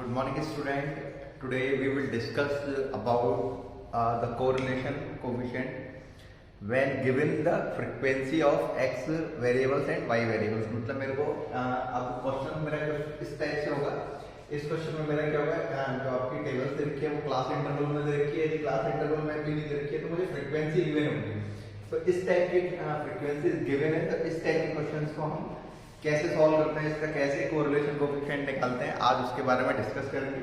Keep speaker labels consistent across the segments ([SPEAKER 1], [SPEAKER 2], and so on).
[SPEAKER 1] Good morning student. Today we will discuss about the correlation coefficient when given the frequency of x variables and y variables. मतलब मेरे को अब question मेरा इस type से होगा. इस क्वेश्चन में मेरा क्या होगा, जो आपकी टेबल दे रखी है वो क्लास इंटरवल में दे रखी है. यदि क्लास इंटरवल में भी नहीं दे रखी है तो मुझे फ्रीक्वेंसी गिवन होगी. तो इस टाइप की फ्रीक्वेंसी गिवन है. तो इस टाइप के क्वेश्चंस को हम कैसे सॉल्व करते हैं, इसका कैसे कोरिलेशन कोएफिशिएंट निकालते हैं, आज उसके बारे में डिस्कस करेंगे.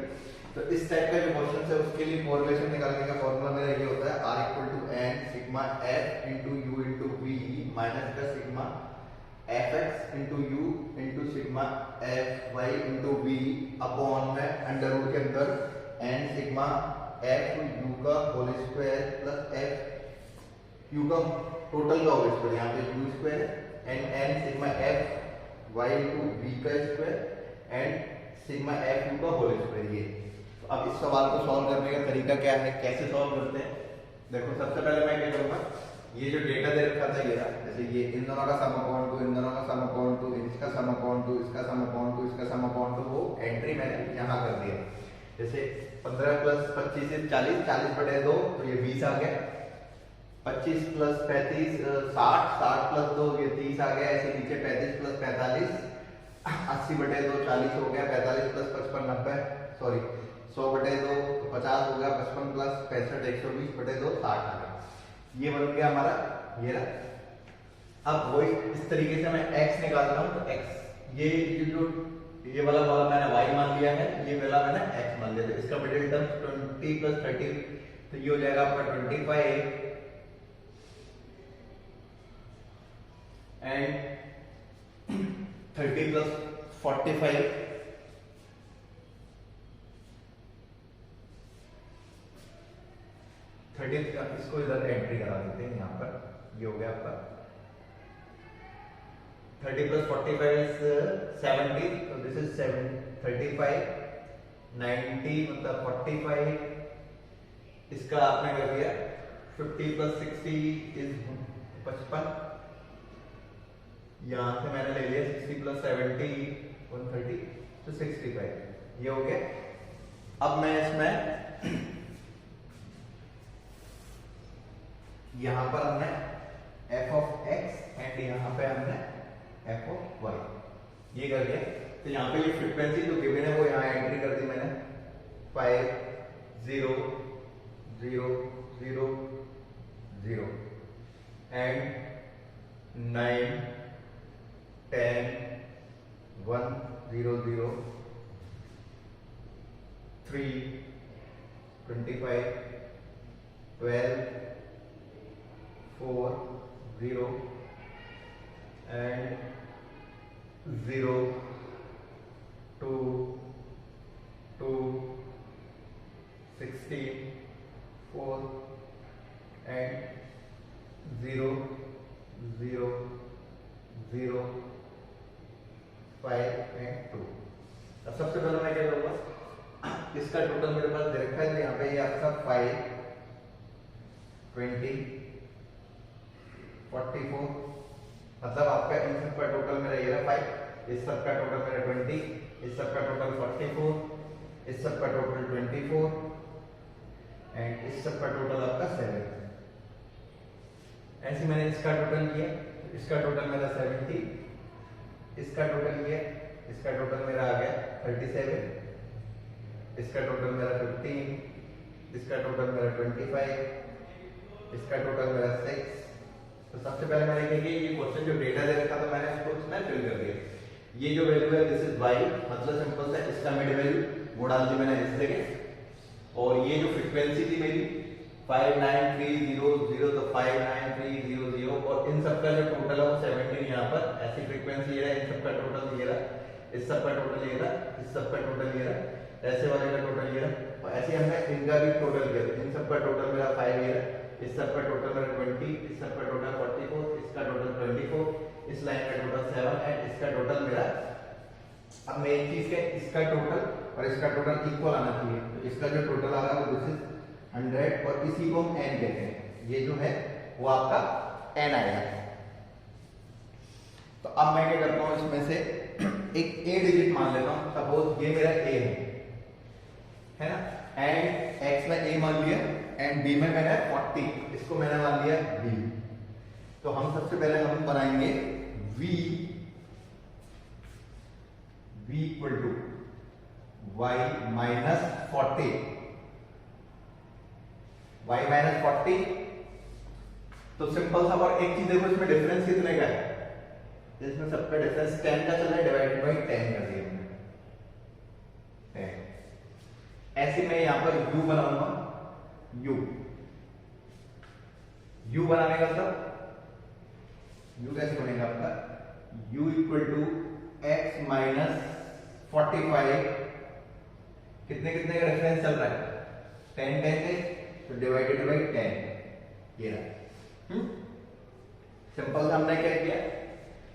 [SPEAKER 1] तो इस टाइप का जो क्वेश्चन है उसके लिए कोरिलेशन निकालने का फॉर्मूला मेरा ये होता है r = n sigma f * u * v minus का sigma fx * u * sigma fy * v upon में अंडर रूट के अंदर n सिग्मा f u का whole square plus f u का टोटल का होल स्क्वायर, यहाँ पे u square and n sigma f y * v का square and sigma f u का होल स्क्वायर. ये तो अब इस सवाल को सॉल्व करने का तरीका क्या है, कैसे सॉल्व करते हैं. देखो सबसे पहले मैं क्या करूंगा, ये जो डेटा दे रखा था ये जैसे ये इन दोनों का सम अपॉन टू, इन दोनों का सम अपॉन टू, इसका सम अपॉन टू, इसका सम अपॉन टू, इसका सम अपॉन टू, वो एंट्री मैंने यहाँ कर दिया. जैसे 15 + 25 = 40, 40/2 तो ये 20 आ गया. 25 + 35 60, 60 + 2 ये 30 आ गया. ऐसे नीचे 35 + 45 80/2 40 हो गया. 45 + 55 90, सॉरी 100/2 50 हो गया. 55 + 65 120/2 60 आ गया. ये बन गया हमारा ये रहा. अब वही इस तरीके से मैं x निकालता हूं. तो x ये जो ये वाला मैंने y मान लिया है, ये वाला मैंने x मान लिया. तो इसका मिडिल टर्म 20 + 30 तो ये हो जाएगा आपका 25 एंड 30 + 45 30 का इसको इधर एंट्री करा देते हैं. यहाँ पर ये हो गया आपका 30 + 45 इज 70. तो दिस इज 35 90 मतलब 45. इसका आपने कर दिया 50 + 60 इज 55. यहां से मैंने ले लिया 60 + 70 130 तो 65. ये हो गया. अब मैं इसमें यहां पर हमने f of x एंड यहां पे हमने f of y ये कर दिया. तो यहां पे ये फ्रीक्वेंसी जो गिवन है वो यहां एंट्री कर दी मैंने 5 0 0 0 0 एंड 9 10 1 0 0 3 25 12 4 0 and 0 2 2 16 4 and 0 0 0 5 and 2. अब सबसे पहले मैं क्या करूँगा, इसका टोटल मेरे पास दे रखा है. तो यहाँ पे ये आपका 5 20 44 मतलब आपका इन सब का टोटल मेरा ये रहा 5, इस सब का टोटल मेरा 20, इस सब का टोटल 44, इस सब का टोटल 24 एंड इस सब का टोटल आपका 7. ऐसे मैंने इसका टोटल किया. इसका टोटल मेरा 70, इसका टोटल किया, इसका टोटल मेरा आ गया 37, इसका टोटल मेरा 15, इसका टोटल मेरा 25, इसका टोटल मेरा 6. तो सबसे पहले मैंने क्या किया, ये क्वेश्चन जो डेटा दे रखा था मैंने इसको इसमें फिल कर दिया. ये जो वैल्यू है दिस इज y मतलब सिंपल है, इसका मिड वैल्यू वो डाल दी मैंने इस जगह. और ये जो फ्रीक्वेंसी थी मेरी 59300 तो 59300 और इन सब का जो टोटल है वो 17 यहाँ पर ऐसी फ्रीक्वेंसी ये रहा. इन सब का टोटल ये रहा, इस सब का टोटल ये रहा, इस सब का टोटल ये रहा, ऐसे वाले का टोटल ये रहा. और ऐसे हमने इनका भी टोटल किया. इन सब का टोटल मेरा 5 ये रहा, इस सब का टोटल मेरा 20, इस सब का टोटल 44, इसका टोटल 24, इस लाइन का टोटल 7 एंड इसका टोटल मेरा. अब मेन चीज है इसका टोटल और इसका टोटल इक्वल आना चाहिए. तो इसका जो टोटल आ रहा है वो दिस इज 100 और इसी को हम n कहते हैं. ये जो है वो आपका n आएगा. तो अब मैं क्या करता हूं, इसमें से एक a डिजिट मान लेता हूं. सपोज ये मेरा a है, है ना, एंड x में a मान लिया एंड b में मैंने 40, इसको मैंने मान लिया b। तो हम सबसे पहले हम बनाएंगे v equal to y minus 40, y minus 40। तो सिंपल सा, और एक चीज देखो, इसमें डिफरेंस कितने का है, इसमें सबका डिफरेंस 10 का चल रहा है, डिवाइडेड बाई 10 कर दिया हमने 10। ऐसे मैं यहां पर u बनाऊंगा, u बनाने का मतलब u कैसे बनेगा आपका, u equal to x minus 45, कितने कितने का डिफरेंस चल रहा है, 10 10 है, तो डिवाइडेड बाई 10, ये रहा। सिंपल सा हमने क्या किया,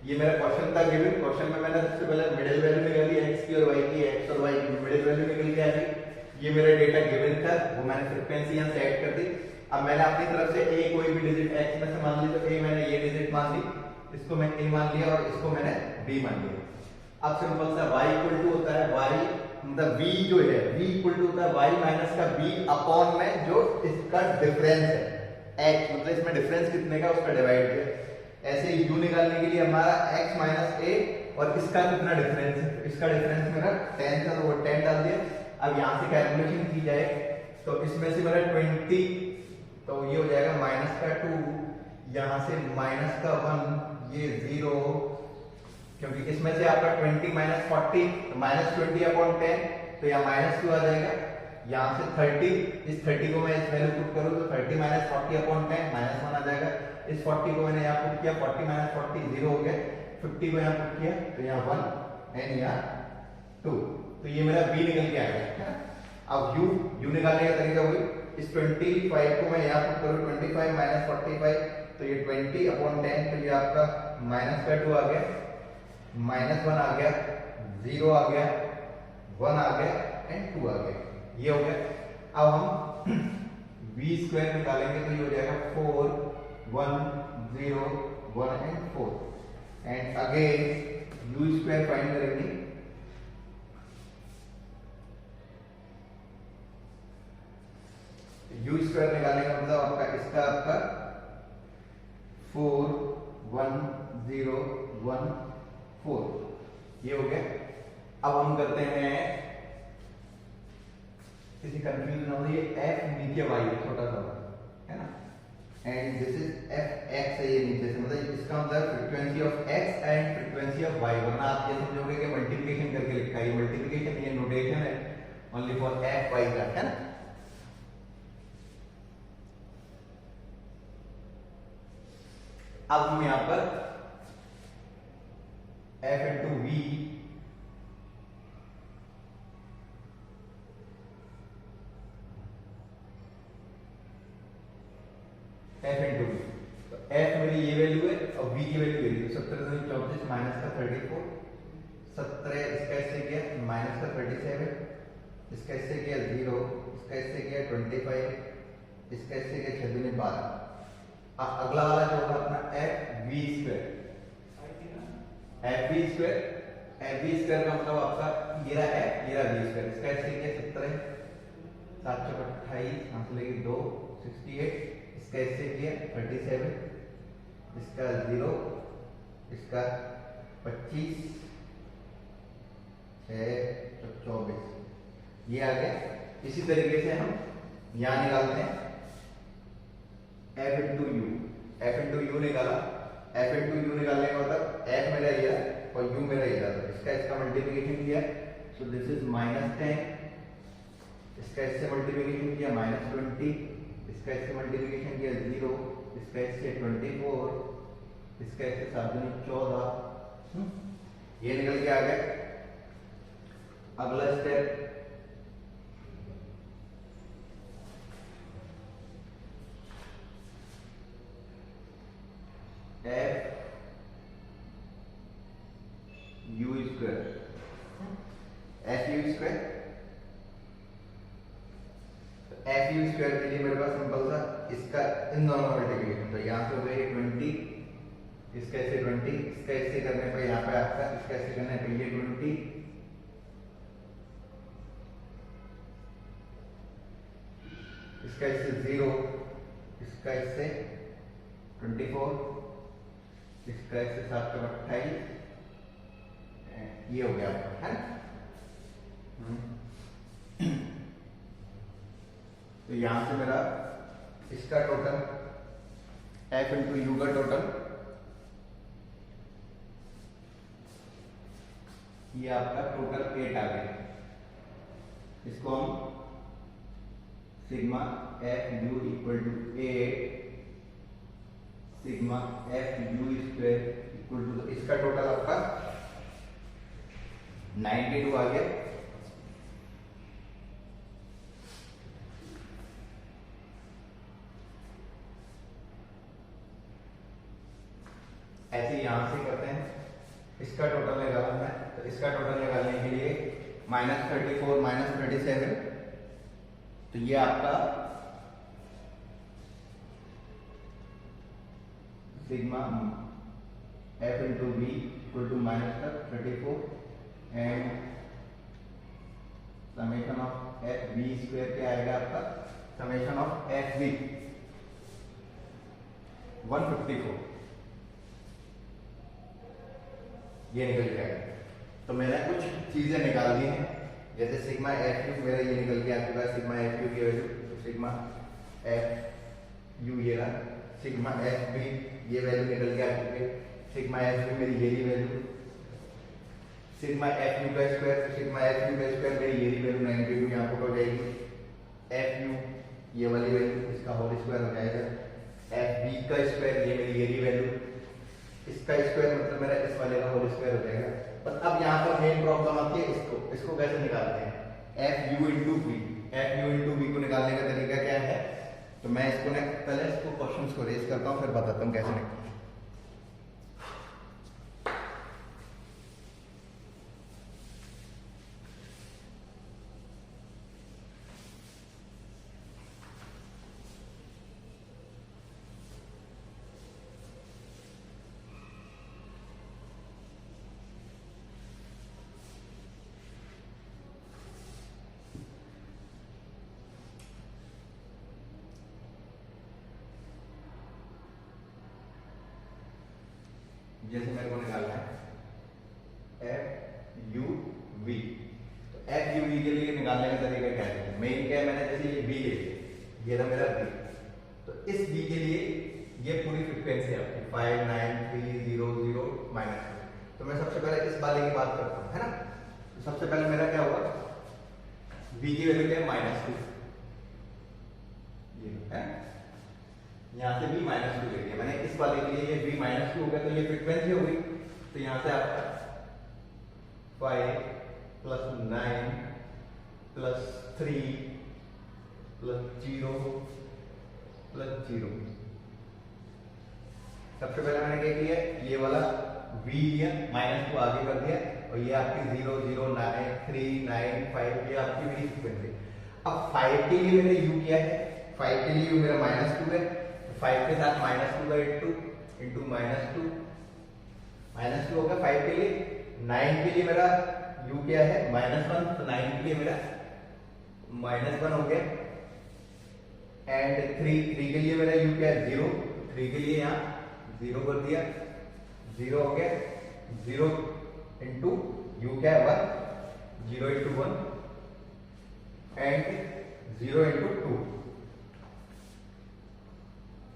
[SPEAKER 1] ये मेरा क्वेश्चन था गिवन, क्वेश्चन में मैंने सबसे पहले मिडिल वैल्यू निकाली x की और y की, x और y की मिडिल वैल्यू निकल के आ गई। ये मेरा डेटा गिवन था, वो मैंने फ्रीक्वेंसी यहां से ऐड कर दी। अब मैंने अपनी तरफ से a कोई भी डिजिट x में से मान ली, तो a मैंने ये डिजिट मान ली, इसको मैं a मान लिया और इसको मैंने b मान लिया। अब सिंपल सा y इक्वल टू होता है y, मतलब v जो है v इक्वल टू होता है y माइनस का b अपॉन में जो इसका डिफरेंस है x, मतलब इसमें डिफरेंस कितने का उसका डिवाइड किया। ऐसे u निकालने के लिए हमारा x माइनस a और इसका कितना डिफरेंस है, इसका डिफरेंस मेरा 10 था, तो वो 10 डाल दिया। अब यहाँ से कैलकुलेशन की जाए तो इसमें से मेरा 20, तो ये हो जाएगा माइनस का 2, यहाँ से माइनस का 1, ये 0, क्योंकि इसमें से आपका 20 माइनस 40, तो माइनस 20 अपॉन 10, तो यहाँ माइनस 2 आ जाएगा। यहाँ से 30, इस 30 को मैं इस वैल्यू पुट करूँ तो 30 माइनस 40 अपॉन 10 माइनस 1 आ जाएगा। इस 40 को मैंने यहाँ पुट किया, 40 माइनस 40 0 हो गया, 50 को यहाँ पुट किया तो यहाँ 1 एंड यहाँ 2, तो ये मेरा b निकल के आ गया। अब u निकालने का तरीका वही, इस 25 को मैं यहाँ पुट करूँ, 25 माइनस 45, तो ये 20 अपॉन 10, तो ये आपका माइनस का 2 आ गया, माइनस 1 आ गया, 0 आ गया, 1 आ गया एंड 2 आ गया, ये हो गया। अब हम v स्क्वायर निकालेंगे तो ये हो जाएगा 4 1 0 1 and 4, and again u square find करेंगे, u स्क्वायर निकालने का मतलब आपका इसका आपका 4 1 0 1 4, ये हो गया। अब हम करते हैं, किसी कंफ्यूजन हो रही है, f नीचे y है छोटा सा, है ना, and this is f x है, ये नीचे से, मतलब इसका मतलब frequency of x and frequency of y, वरना आप ये समझोगे कि मल्टीप्लिकेशन करके लिखा है, ये मल्टीप्लिकेशन, ये नोटेशन है ओनली फॉर f y का, है ना। अब हम यहां पर f into v f into v, तो f मेरी ये वैल्यू है और v की वैल्यू ये, 17 माइनस का 34, 17 इसका इससे किया माइनस का 37, इसका इससे किया 0, इसका इससे किया 25, इसका इससे किया 6 दूनी 12। अब अगला वाला जो होगा अपना F V square, F V square, F V square का मतलब आपका ये रहा है, ये रहा वी स्क्वायर, इसका इससे किया 17 7 चौक 28, यहाँ से लेके 2 68, इसका इससे किया 37, इसका 0, इसका 25 6 24, ये आ गया। इसी तरीके से हम यहाँ निकालते हैं f into you, f into you निकाला, f इंटू यू निकालने का मतलब f मेरा ये और u मेरा ये था, इसका इसका मल्टीप्लिकेशन किया, सो दिस इज -10, इसका इससे मल्टीप्लिकेशन किया -20, इसका इससे मल्टीप्लिकेशन किया 0, इसका इससे 24, इसका इससे 7 दूनी 14, ये निकल के आ गया। अगला step, F U square, F U square, F U square के लिए मेरे पास सिंपल सा इसका इन दोनों मल्टीप्लिकेशन, तो यहाँ पे हो गई 20, इसका ऐसे 20, इसका ऐसे करने पर यहाँ पे आपका इसका ऐसे करने पर ये 20, इसका इससे 0, इसका इससे 24, इसका इससे 7 का 28, ये हो गया आपका, है ना। तो यहां से मेरा इसका टोटल f इंटू यू का टोटल, ये आपका टोटल 8 आ गया। इसको हम sigma F U equal to 8 sigma F U square equal to, इसका टोटल आपका 92 आ गया। ऐसे यहां से करते हैं, इसका टोटल निकालना है। तो इसका टोटल निकालने के लिए -34 -37, तो ये आपका sigma F into B equal to -34 and summation of F B square क्या आएगा आपका, समेशन ऑफ एफ बी 154, ये निकल जाएगा। तो मैंने कुछ चीजें निकाल दी हैं, जैसे सिग्मा एफ यू मेरा ये निकल गया आपके पास, सिग्मा एफ यू की वैल्यू, तो सिग्मा एफ यू ये रहा, सिग्मा एफ बी ये वैल्यू निकल गया आपके, सिग्मा एफ बी मेरी यही वैल्यू, सिग्मा एफ यू का स्क्वायर, सिग्मा एफ यू का स्क्वायर मेरी यही वैल्यू 92 यहाँ पुट हो जाएगी, एफ यू ये वाली वैल्यू इसका होल स्क्वायर हो जाएगा, एफ बी का स्क्वायर ये मेरी यही वैल्यू, इसका स्क्वायर मतलब मेरा इस वाले का होल स्क्वायर हो जाएगा। बस अब यहाँ पर मेन प्रॉब्लम आती है, इसको कैसे निकालते हैं, F U into B, F U into B को निकालने का तरीका क्या है। तो मैं इसको पहले इसको क्वेश्चंस को रेज करता हूँ, फिर बताता हूँ कैसे निकालते हैं। जैसे मेरे को निकालना है एफ यू वी, तो एफ यू वी के लिए निकालने का तरीका क्या है, मेन क्या है, मैंने जैसे ये बी ले लिया, ये था मेरा बी, तो इस बी के लिए ये पूरी फ्रीक्वेंसी है आपकी 59300 -2। तो मैं सबसे पहले इस वाले की बात करता हूँ, है ना। तो सबसे पहले मेरा क्या होगा, बी की वैल्यू क्या है -2, ये है, यहाँ से भी -2 ले लिया मैंने, इस वाले के लिए ये भी -2 हो गया, तो ये फ्रीक्वेंसी हो गई। तो यहाँ से आपका 5 + 9 + 3 + 0 + 0। सबसे पहले मैंने क्या किया, ये वाला v लिया, -2 आगे कर दिया, और ये आपकी 0 0 9 3 9 5, ये आपकी मेरी फ्रीक्वेंसी। अब 5 के लिए मैंने u किया है, 5 के लिए u मेरा -2 है, 5 के साथ -2 का इंटू -2 होगा 5 के लिए। 9 के लिए मेरा u क्या है, -1, तो 9 के लिए मेरा -1 हो गया, एंड 3 के लिए मेरा u क्या है 0, 3 के लिए यहाँ 0 कर दिया, 0 हो गया, 0 इंटू u क्या है 1, 0 इंटू 1 एंड 0 इंटू 2,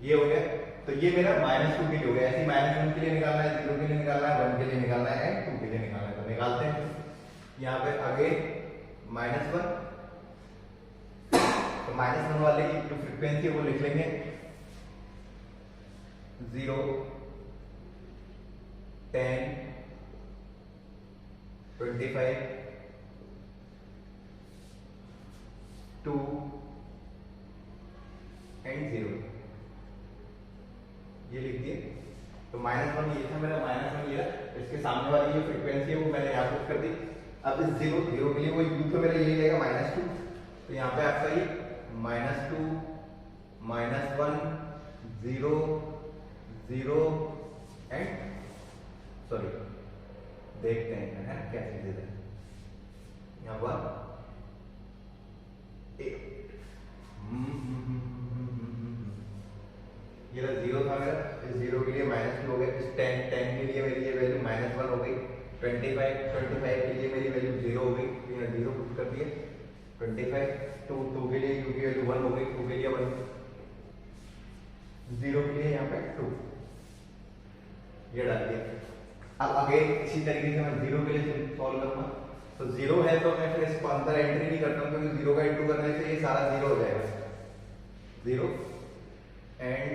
[SPEAKER 1] ये हो गया। तो ये मेरा -2 के लिए हो गया। ऐसे -1 के लिए निकालना है, 0 के लिए निकालना है, 1 के लिए निकालना है, 2 के लिए निकालना है। तो निकालते हैं। यहाँ पे आगे -1, तो -1 वाले की जो फ्रीक्वेंसी है वो लिख लेंगे 0 10 25 2 एंड 0, ये लिख दिए। तो -1 ये था मेरा, -1 ये, इसके सामने वाली जो फ्रीक्वेंसी है वो मैंने यहाँ पुट कर दी। अब इस 0 के लिए वो u तो मेरा यही रहेगा -2, तो यहाँ पे आपका ये -2 -1 0 0 एंड सॉरी देखते हैं है क्या चीजें है यहाँ पर 1 0 के लिए -2 हो गया, इस 10 के लिए मेरी ये वैल्यू -1 हो गई, 25 के लिए मेरी वैल्यू 0 हो गई, तो यहाँ 0 पुट कर दिया, 25 2 के लिए u की वैल्यू 1 हो गई, 2 के लिए 1, 0 के लिए यहाँ पे 2, ये डाल दिया। अब अगेन इसी तरीके से मैं 0 के लिए सॉल्व करूंगा, तो 0 है तो मैं फिर इसको अंदर एंट्री नहीं करता हूँ, क्योंकि 0 का इंटू करने से ये सारा 0 हो जाएगा, 0 and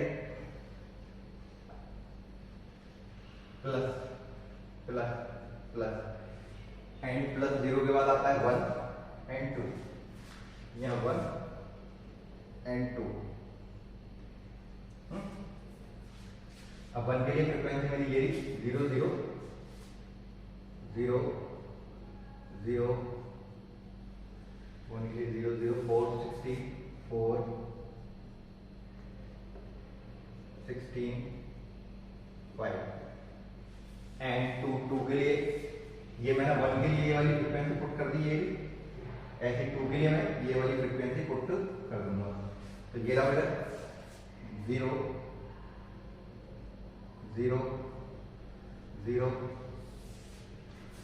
[SPEAKER 1] plus plus plus and plus 0 के बाद आता है 1 एंड 2, यहाँ 1 एंड 2। अब 1 के लिए फ्रीक्वेंसी मेरी ये 0 0 0 0 1 के लिए 0 0 4 16 4 16 5 एंड 2 के लिए ये मैंने 1 के लिए ये वाली फ्रीक्वेंसी पुट कर दी, ये ऐसे 2 के लिए मैं ये वाली फ्रीक्वेंसी पुट कर दूंगा, तो ये रहा मेरा 0 0 0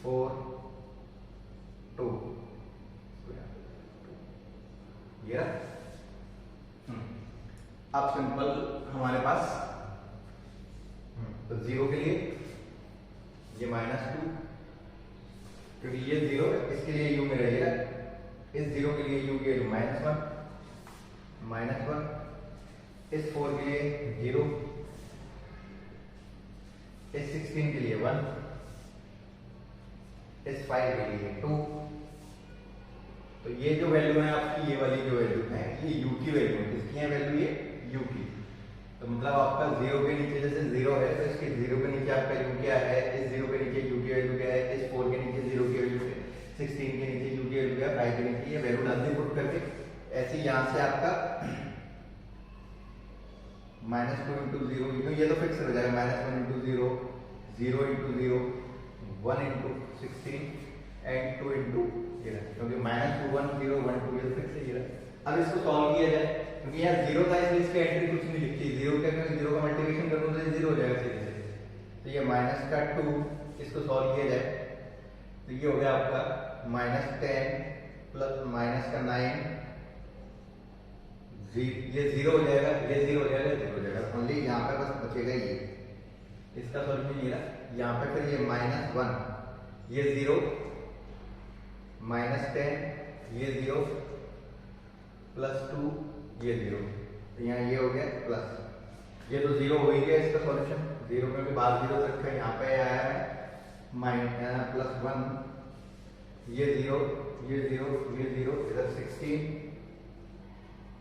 [SPEAKER 1] 4 2, ये रहा। अब सिंपल हमारे पास, तो 0 के लिए ये -2, क्योंकि ये 0 है, इसके लिए u मेरा ये है, इस 0 के लिए u की वैल्यू -1, इस 4 के लिए 0, इस 16 के लिए 1, इस 5 के लिए 2, तो ये जो वैल्यू है आपकी, ये वाली जो वैल्यू है ये u की वैल्यू है, किसकी है वैल्यू, ये u की, तो मतलब आपका 0 के नीचे जैसे 0 है तो इसके 0 के नीचे आपका u क्या है, इस 0 के नीचे u की वैल्यू क्या है, इस 4 के नीचे 0 की वैल्यू है, 16 के नीचे u की वैल्यू क्या है, 5 के नीचे, ये वैल्यू डाल दी पुट करके, ऐसे यहाँ से आपका -2 इंटू 0, ये तो फिक्स हो जाएगा, -1 into 0, 0 into 0, 1 into 16 and 2 into ये, क्योंकि -2 1 0 1 2 ये फिक्स है ये। अब इसको सॉल्व किया जाए, क्योंकि यहाँ 0 था इसलिए इसकी एंट्री कुछ नहीं लिखती, 0 का 0 का मल्टीप्लिकेशन करूँ तो 0 हो जाएगा सीधे से, तो ये -2, इसको सॉल्व किया जाए तो ये हो गया आपका -10 प्लस -9, ये 0 हो जाएगा, ये 0 हो जाएगा, 0 हो जाएगा, ओनली यहाँ पे बस बचेगा ये, इसका सॉल्यूशन ये रहा। यहाँ पे फिर ये -1, ये 0, -10, ये 0, +2, ये 0, तो यहाँ ये हो गया प्लस, ये तो 0 हो ही गया, इसका सॉल्यूशन 0 में भी बाद 0 रखा है, यहाँ पे आया है +1, ये 0, ये 0, ये 0, इधर 16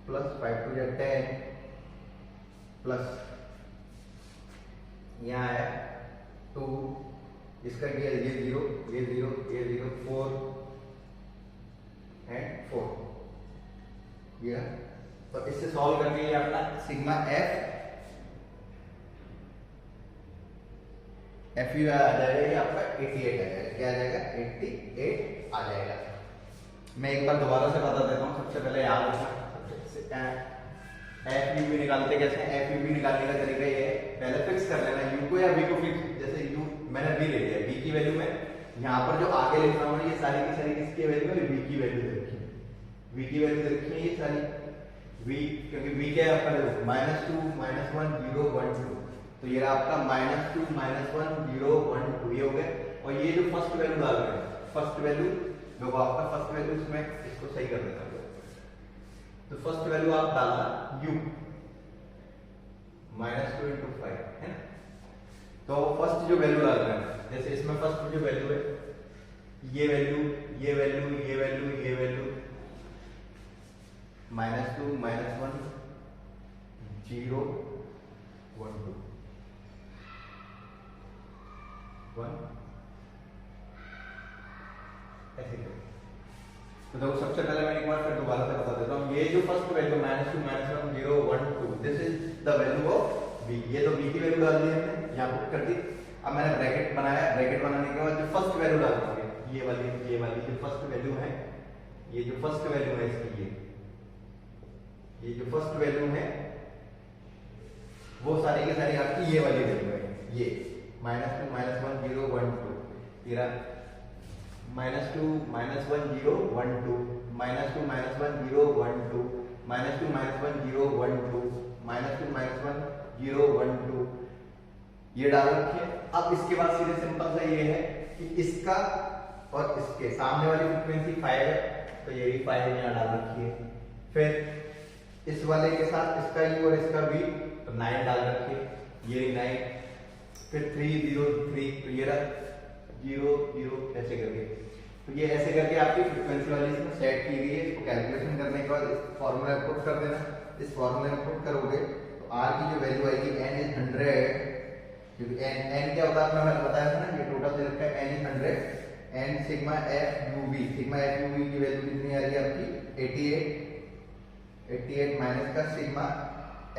[SPEAKER 1] प्लस 5 2 10 प्लस यहाँ आया 2, इसका ये 0, ये 0, ये 0, 4 एंड 4, ये, तो इससे सॉल्व करके ये अपना सिग्मा एफ यू आ जाएगा, ये आपका 88 आ जाएगा, क्या आ जाएगा 88 आ जाएगा। मैं एक बार दोबारा से बता देता हूँ, सबसे पहले याद रखना, एफ यू भी निकालते कैसे हैं, एफ यू भी निकालने का तरीका ये है, पहले फिक्स कर लेना यू को या वी को फिक्स, जैसे यू मैंने वी ले लिया, वी की वैल्यू में यहाँ पर जो आगे लिख रहा हूँ ये सारी की सारी किसकी वैल्यू है, वी की वैल्यू दे रखी है, वी की वैल्यू दे रखी है ये सारी, वी क्योंकि वी क्या है आपका, -2 -1 0 1 2, तो ये रहा आपका -2 -1 0 1 2, ये हो गया, और ये जो फर्स्ट वैल्यू डाल रहे हैं, फर्स्ट वैल्यू जो आपका फर्स्ट वैल्यू, इसमें इसको सही कर देता हूँ, तो फर्स्ट वैल्यू आप डालना u, -2 इंटू 5 है ना, तो फर्स्ट जो वैल्यू डाल रहे हैं, जैसे इसमें फर्स्ट जो वैल्यू है, ये वैल्यू ये वैल्यू ये वैल्यू ये वैल्यू, -2 -1 0 1 2 1, ऐसे तो देखो सबसे पहले मैं एक बार फिर दोबारा से बता देता हूँ, ये जो first value -2 -1 0 1 2, this is the value of v, ये तो v की वैल्यू डाल दी हमने, यहाँ पुट कर दी। अब मैंने ब्रैकेट बनाया, ब्रैकेट बनाने के बाद जो फर्स्ट वैल्यू डाल दी, ये वाली जो फर्स्ट वैल्यू है, ये जो फर्स्ट वैल्यू है इसकी, ये जो फर्स्ट वैल्यू है वो सारी की सारी आपकी ये वाली वैल्यू है, ये -2 -1 0 1 2, तेरा -2 -1 0 1 2, -2 -1 0 1 2, -2 -1 0 1 2, -2 -1 0 1 2, ये डाल रखिए। अब इसके बाद सीधे सिंपल सा ये है कि इसका और इसके सामने वाली फ्रीक्वेंसी 5 है, तो ये भी 5 यहाँ डाल रखिए। फिर इस वाले के साथ इसका U और इसका V, तो 9 डाल रखिए, ये 9। फिर 3 0 3, तो ये रहा 0 0, ऐसे करके। तो ये ऐसे करके आपकी फ्रीक्वेंसी वाली इसमें सेट की गई है। इसको कैलकुलेशन करने के बाद इस फॉर्मूला पुट कर देना। इस फॉर्मूला में पुट करोगे तो R की जो वैल्यू आएगी n इज 100, क्योंकि n क्या होता है मैंने बताया था ना, ये टोटल दे रखा है n is 100, n sigma f u v की वैल्यू कितनी आ रही है आपकी 88 माइनस का sigma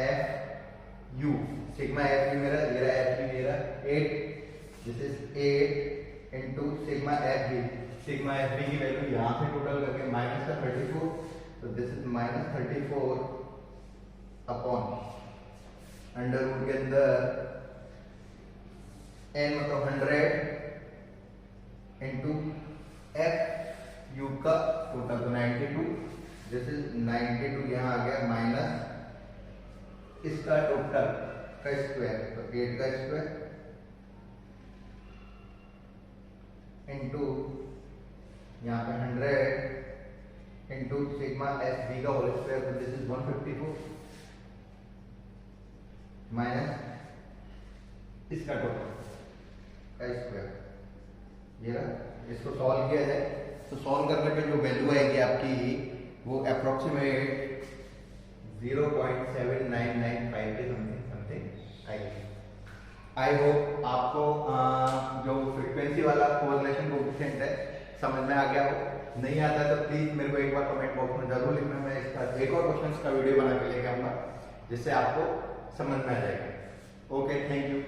[SPEAKER 1] f u, sigma f u मेरा ये रहा, f u मेरा 8, this is 8 into sigma f v। Sigma f v की वैल्यू यहां से टोटल करके माइनस का 34, तो this is -34 upon under root के अंदर n मतलब 100 इनटू f u का टोटल, तो 92, दिस इज 92 यहाँ आ गया माइनस इसका टोटल का स्क्वायर, तो 8 का स्क्वायर इनटू यहाँ पे 100 इनटू सिग्मा एस बी का होल स्क्वायर, तो दिस इज 154 माइनस इसका टोटल का स्क्वायर, ये रहा। इसको सॉल्व किया जाए तो सॉल्व करने पे जो वैल्यू आएगी आपकी वो अप्रोक्सीमेट 0.7995 के समथिंग आएगी। आई होप आपको जो फ्रीक्वेंसी वाला कोरिलेशन कोएफिशिएंट है समझ में आ गया हो। नहीं आता तो प्लीज मेरे को एक बार कमेंट बॉक्स में जरूर लिखना, मैं इसका एक और क्वेश्चन का वीडियो बना के लेके आऊंगा जिससे आपको समझ में आ जाएगा। Okay, thank you.